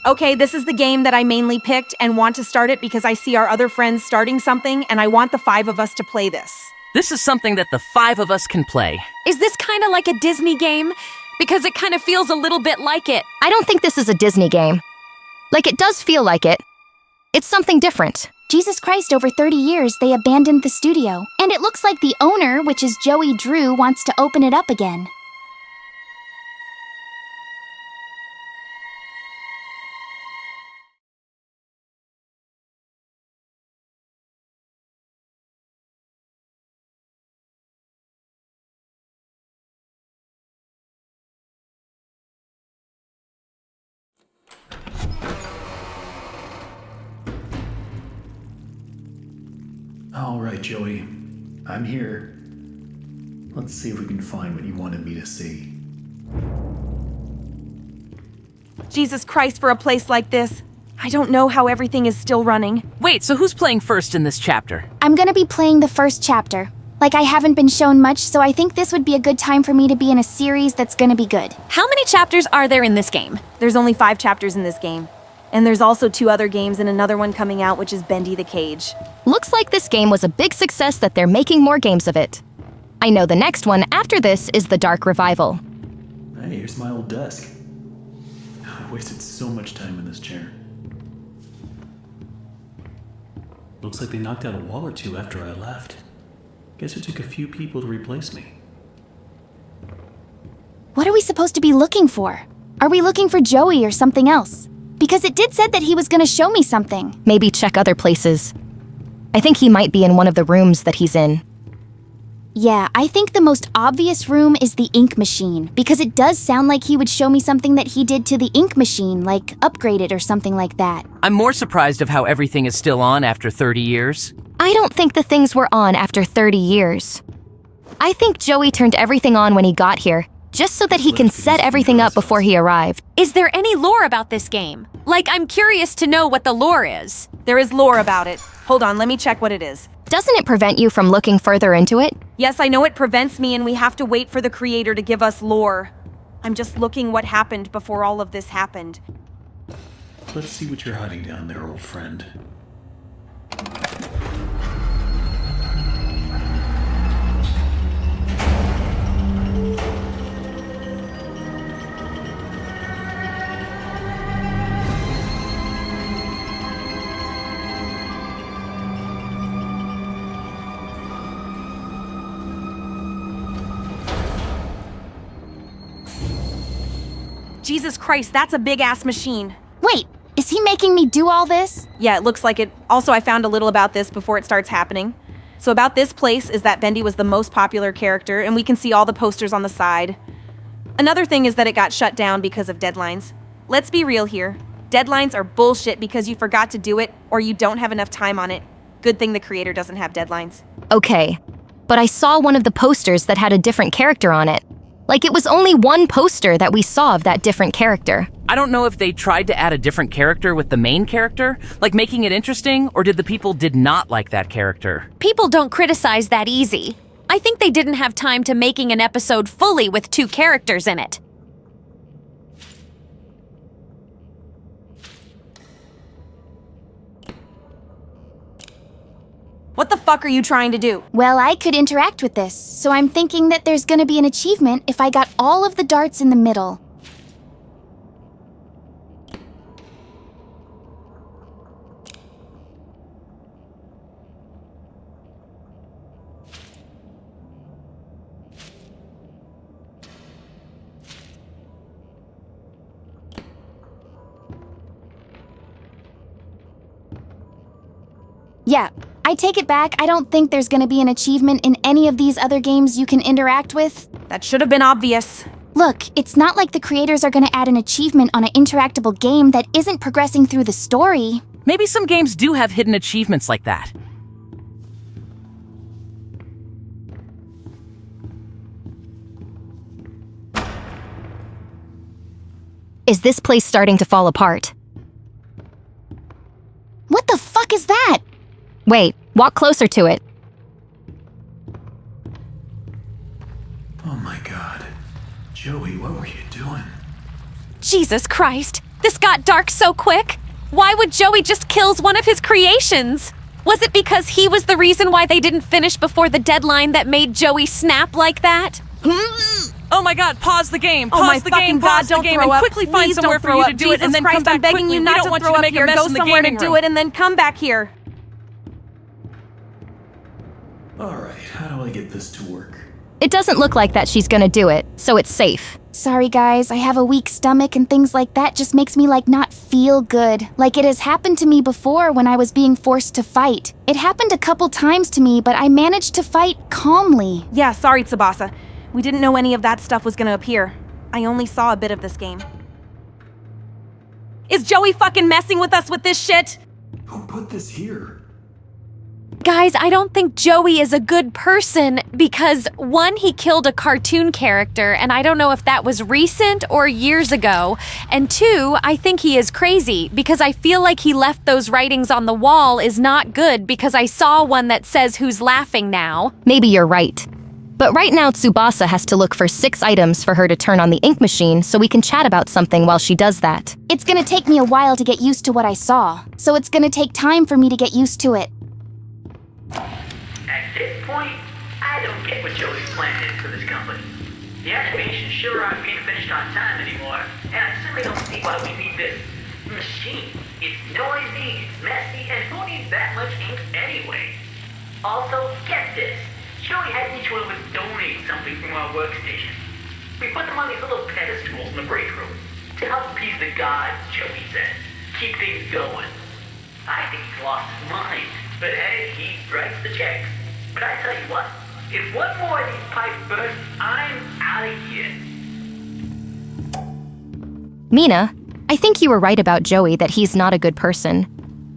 Okay, this is the game that I mainly picked and want to start it because I see our other friends starting something and I want the 5 of us to play this. This is something that the 5 of us can play. Is this kind of like a Disney game? Because it kind of feels a little bit like it. I don't think this is a Disney game. Like, it does feel like it. It's something different. Jesus Christ, over 30 years, they abandoned the studio. And it looks like the owner, which is Joey Drew, wants to open it up again. All right, Joey. I'm here. Let's see if we can find what you wanted me to see. Jesus Christ, for a place like this. I don't know how everything is still running. Wait, so who's playing first in this chapter? I'm gonna be playing the first chapter. Like, I haven't been shown much, so I think this would be a good time for me to be in a series that's gonna be good. How many chapters are there in this game? There's only 5 chapters in this game. And there's also 2 other games and another one coming out, which is Bendy the Cage. Looks like this game was a big success that they're making more games of it. I know the next one after this is the Dark Revival. Hey, here's my old desk. I wasted so much time in this chair. Looks like they knocked out a wall or two after I left. Guess it took a few people to replace me. What are we supposed to be looking for? Are we looking for Joey or something else? Because it did said that he was gonna show me something. Maybe check other places. I think he might be in one of the rooms that he's in. Yeah, I think the most obvious room is the ink machine, because it does sound like he would show me something that he did to the ink machine, like upgrade it or something like that. I'm more surprised of how everything is still on after 30 years. I don't think the things were on after 30 years. I think Joey turned everything on when he got here, just so that he can set everything up before he arrived. Is there any lore about this game? Like, I'm curious to know what the lore is. There is lore about it. Hold on, let me check what it is. Doesn't it prevent you from looking further into it? Yes, I know it prevents me and we have to wait for the creator to give us lore. I'm just looking what happened before all of this happened. Let's see what you're hiding down there, old friend. Jesus Christ, that's a big-ass machine. Wait, is he making me do all this? Yeah, it looks like it. Also, I found a little about this before it starts happening. So about this place is that Bendy was the most popular character, and we can see all the posters on the side. Another thing is that it got shut down because of deadlines. Let's be real here. Deadlines are bullshit because you forgot to do it, or you don't have enough time on it. Good thing the creator doesn't have deadlines. Okay, but I saw one of the posters that had a different character on it. Like, it was only one poster that we saw of that different character. I don't know if they tried to add a different character with the main character, like making it interesting, or did the people did not like that character? People don't criticize that easy. I think they didn't have time to making an episode fully with 2 characters in it. What the fuck are you trying to do? Well, I could interact with this, so I'm thinking that there's gonna be an achievement if I got all of the darts in the middle. Yeah, I take it back. I don't think there's gonna be an achievement in any of these other games you can interact with. That should have been obvious. Look, it's not like the creators are gonna add an achievement on an interactable game that isn't progressing through the story. Maybe some games do have hidden achievements like that. Is this place starting to fall apart? What the fuck is that? Wait, walk closer to it. Oh my god. Joey, what were you doing? Jesus Christ! This got dark so quick. Why would Joey just kill one of his creations? Was it because he was the reason why they didn't finish before the deadline that made Joey snap like that? Oh my god, pause the game. Oh my Pause the game, fucking God, pause the don't game, throw and up. quickly find Please somewhere don't for throw you up. to do it, and Jesus then Christ, come back I'm begging quickly. you We not don't to want throw you to up make a here. mess Go in the somewhere to gaming do room. it and then come back here. Alright, how do I get this to work? It doesn't look like that she's gonna do it, so it's safe. Sorry guys, I have a weak stomach and things like that just makes me not feel good. Like it has happened to me before when I was being forced to fight. It happened a couple times to me, but I managed to fight calmly. Yeah, sorry, Tsubasa. We didn't know any of that stuff was gonna appear. I only saw a bit of this game. Is Joey fucking messing with us with this shit? Who put this here? Guys, I don't think Joey is a good person because, one, he killed a cartoon character, and I don't know if that was recent or years ago. And two, I think he is crazy because I feel like he left those writings on the wall is not good because I saw one that says who's laughing now. Maybe you're right. But right now, Tsubasa has to look for 6 items for her to turn on the ink machine so we can chat about something while she does that. It's gonna take me a while to get used to what I saw, so it's gonna take time for me to get used to it. At this point, I don't get what Joey's plan is for this company. The animations sure aren't being finished on time anymore, and I certainly don't see why we need this machine. It's noisy, it's messy, and who needs that much ink anyway? Also, get this. Joey had each one of us donate something from our workstation. We put them on these little pedestals in the break room to help appease the gods, Joey said. Keep things going. I think he's lost his mind. But hey, he writes the checks. But I tell you what, if one more of these pipes burst, I'm out of here. Mina, I think you were right about Joey that he's not a good person.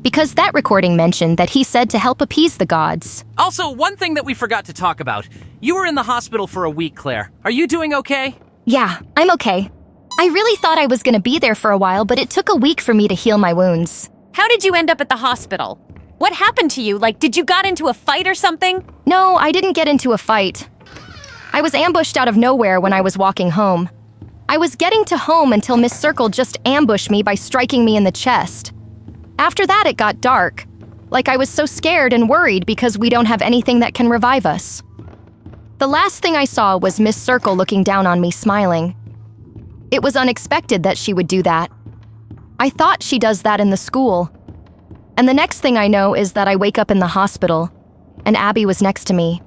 Because that recording mentioned that he said to help appease the gods. Also, one thing that we forgot to talk about. You were in the hospital for a week, Claire. Are you doing okay? Yeah, I'm okay. I really thought I was gonna be there for a while, but it took a week for me to heal my wounds. How did you end up at the hospital? What happened to you? Did you got into a fight or something? No, I didn't get into a fight. I was ambushed out of nowhere when I was walking home. I was getting to home until Miss Circle just ambushed me by striking me in the chest. After that, it got dark. I was so scared and worried because we don't have anything that can revive us. The last thing I saw was Miss Circle looking down on me smiling. It was unexpected that she would do that. I thought she does that in the school. And the next thing I know is that I wake up in the hospital, and Abby was next to me.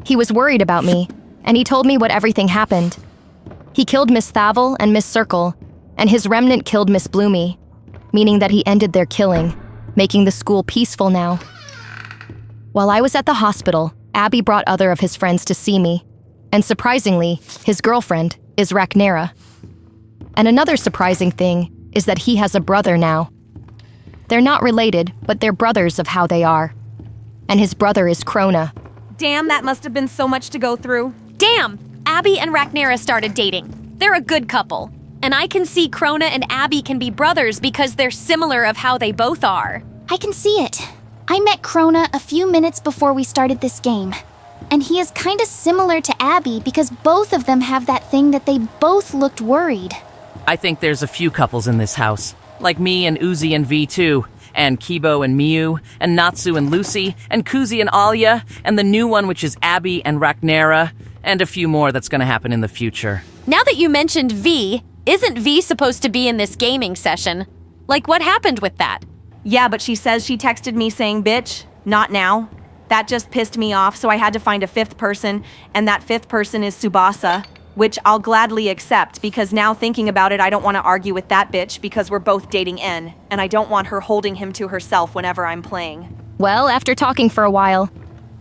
He was worried about me, and he told me what everything happened. He killed Miss Thavel and Miss Circle, and his remnant killed Miss Bloomy, meaning that he ended their killing, making the school peaceful now. While I was at the hospital, Abby brought other of his friends to see me, and surprisingly, his girlfriend is Rachnera. And another surprising thing is that he has a brother now. They're not related, but they're brothers of how they are. And his brother is Krona. Damn, that must have been so much to go through. Damn! Abby and Rachnera started dating. They're a good couple. And I can see Krona and Abby can be brothers because they're similar of how they both are. I can see it. I met Krona a few minutes before we started this game. And he is kinda similar to Abby because both of them have that thing that they both looked worried. I think there's a few couples in this house. Like me and Uzi and V2, and Kibo and Miu, and Natsu and Lucy, and Kuzi and Alia, and the new one which is Abby and Rachnera, and a few more that's gonna happen in the future. Now that you mentioned V, isn't V supposed to be in this gaming session? What happened with that? Yeah, but she says she texted me saying, bitch, not now. That just pissed me off, so I had to find a 5th person, and that 5th person is Tsubasa, which I'll gladly accept because now thinking about it, I don't want to argue with that bitch because we're both dating N, and I don't want her holding him to herself whenever I'm playing. Well, after talking for a while,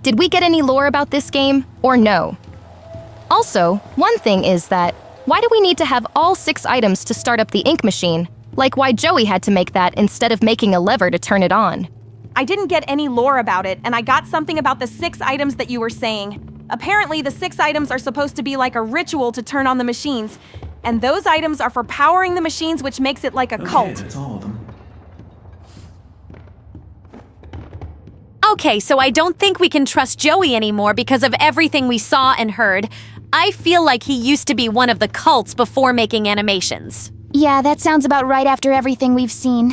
did we get any lore about this game, or no? Also, one thing is that, why do we need to have all 6 items to start up the ink machine? Why Joey had to make that instead of making a lever to turn it on. I didn't get any lore about it, and I got something about the 6 items that you were saying. Apparently, the 6 items are supposed to be like a ritual to turn on the machines, and those items are for powering the machines, which makes it like a cult. Okay, that's all of them. Okay, so I don't think we can trust Joey anymore because of everything we saw and heard. I feel like he used to be one of the cults before making animations. Yeah, that sounds about right after everything we've seen.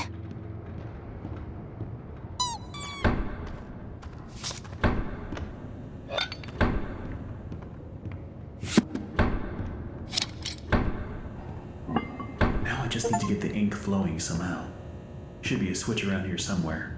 Now I just need to get the ink flowing somehow. Should be a switch around here somewhere.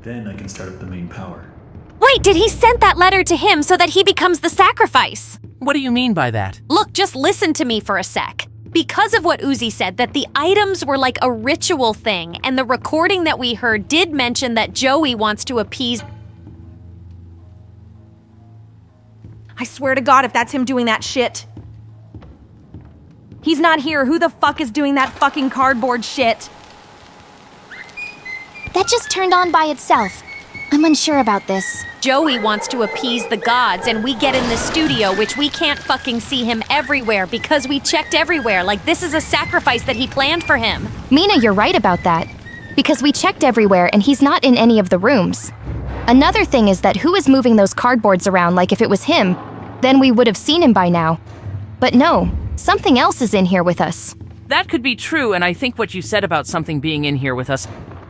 Then I can start up the main power. Wait, did he send that letter to him so that he becomes the sacrifice? What do you mean by that? Look, just listen to me for a sec. Because of what Uzi said, that the items were like a ritual thing, and the recording that we heard did mention that Joey wants to appease. I swear to God if that's him doing that shit. He's not here. Who the fuck is doing that fucking cardboard shit? That just turned on by itself. I'm unsure about this. Joey wants to appease the gods, and we get in the studio, which we can't fucking see him everywhere because we checked everywhere. Like, this is a sacrifice that he planned for him. Mina, you're right about that. Because we checked everywhere and he's not in any of the rooms. Another thing is that who is moving those cardboards around like if it was him, then we would have seen him by now. But no, something else is in here with us. That could be true, and I think what you said about something being in here with us,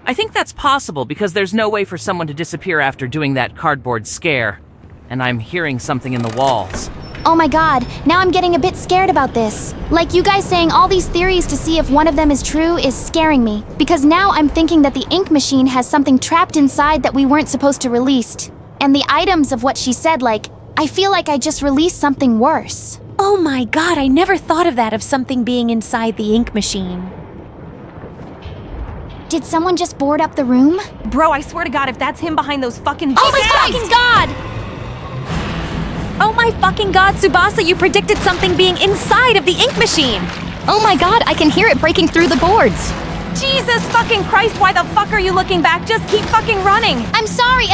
I think that's possible because there's no way for someone to disappear after doing that cardboard scare. And I'm hearing something in the walls. Oh my God, now I'm getting a bit scared about this. Like, you guys saying all these theories to see if one of them is true is scaring me. Because now I'm thinking that the ink machine has something trapped inside that we weren't supposed to release. And the items of what she said, like, I feel like I just released something worse. Oh my God, I never thought of that, of something being inside the ink machine. Did someone just board up the room? Bro, I swear to God if that's him behind those fucking... Oh my fucking God! Oh my fucking God, Tsubasa, you predicted something being inside of the ink machine! Oh my God, I can hear it breaking through the boards. Jesus fucking Christ, why the fuck are you looking back? Just keep fucking running! I'm sorry!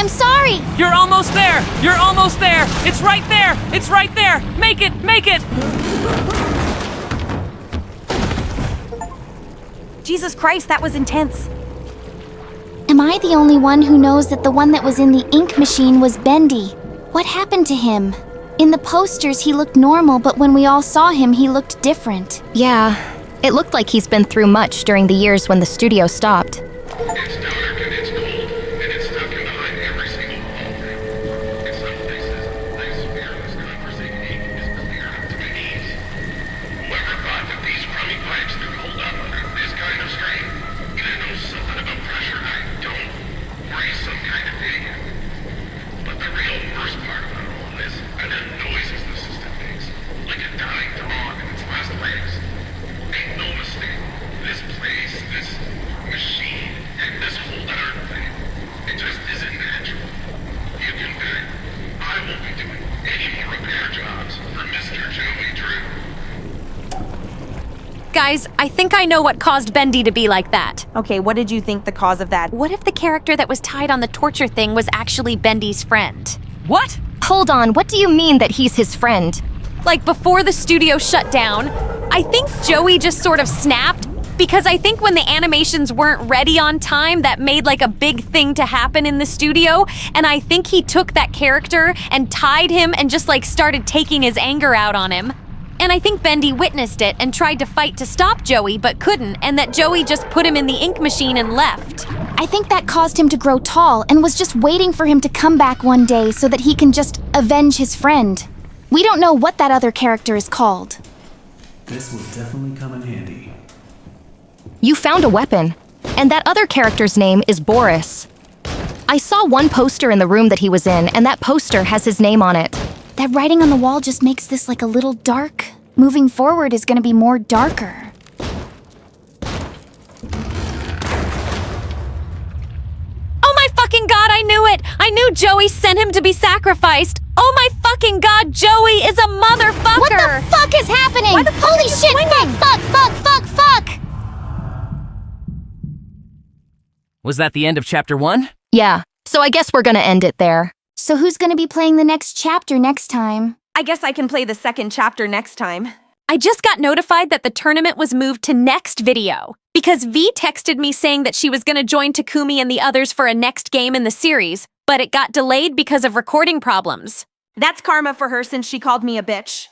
You're almost there! You're almost there! It's right there! It's right there! Make it! Make it! Jesus Christ, that was intense. Am I the only one who knows that the one that was in the ink machine was Bendy? What happened to him? In the posters, he looked normal, but when we all saw him, he looked different. Yeah, it looked like he's been through much during the years when the studio stopped. It's dark and it's cold, and it's stuck in behind every single wall. In some places, this fearless conversing ink is clear up to my knees. Whoever thought that these crummy pipes could hold up under this kind of strain? I know something about pressure I don't, or he's some kind of idiot. But the real worst part about all this are the noises the system makes, like a dying dog in its last legs. Make no mistake, this place, this machine, and this whole darn thing, it just isn't natural. You can bet I won't be doing any more repair jobs for Mr. Joey Drew. Guys, I think I know what caused Bendy to be like that. Okay, what did you think the cause of that? What if the character that was tied on the torture thing was actually Bendy's friend? What? Hold on, what do you mean that he's his friend? Like, before the studio shut down, I think Joey just sort of snapped, because I think when the animations weren't ready on time, that made like a big thing to happen in the studio, and I think he took that character and tied him and just like started taking his anger out on him. And I think Bendy witnessed it and tried to fight to stop Joey, but couldn't, and that Joey just put him in the ink machine and left. I think that caused him to grow tall and was just waiting for him to come back one day so that he can just avenge his friend. We don't know what that other character is called. This will definitely come in handy. You found a weapon, and that other character's name is Boris. I saw one poster in the room that he was in, and that poster has his name on it. That writing on the wall just makes this like a little dark. Moving forward is gonna be more darker. Oh my fucking God, I knew it! I knew Joey sent him to be sacrificed! Oh my fucking God, Joey is a motherfucker! What the fuck is happening? Why the fuck Holy are you shit! swinging? Fuck! Was that the end of chapter 1? Yeah, so I guess we're gonna end it there. So who's gonna be playing the next chapter next time? I guess I can play the second chapter next time. I just got notified that the tournament was moved to next video because V texted me saying that she was going to join Takumi and the others for a next game in the series, but it got delayed because of recording problems. That's karma for her since she called me a bitch.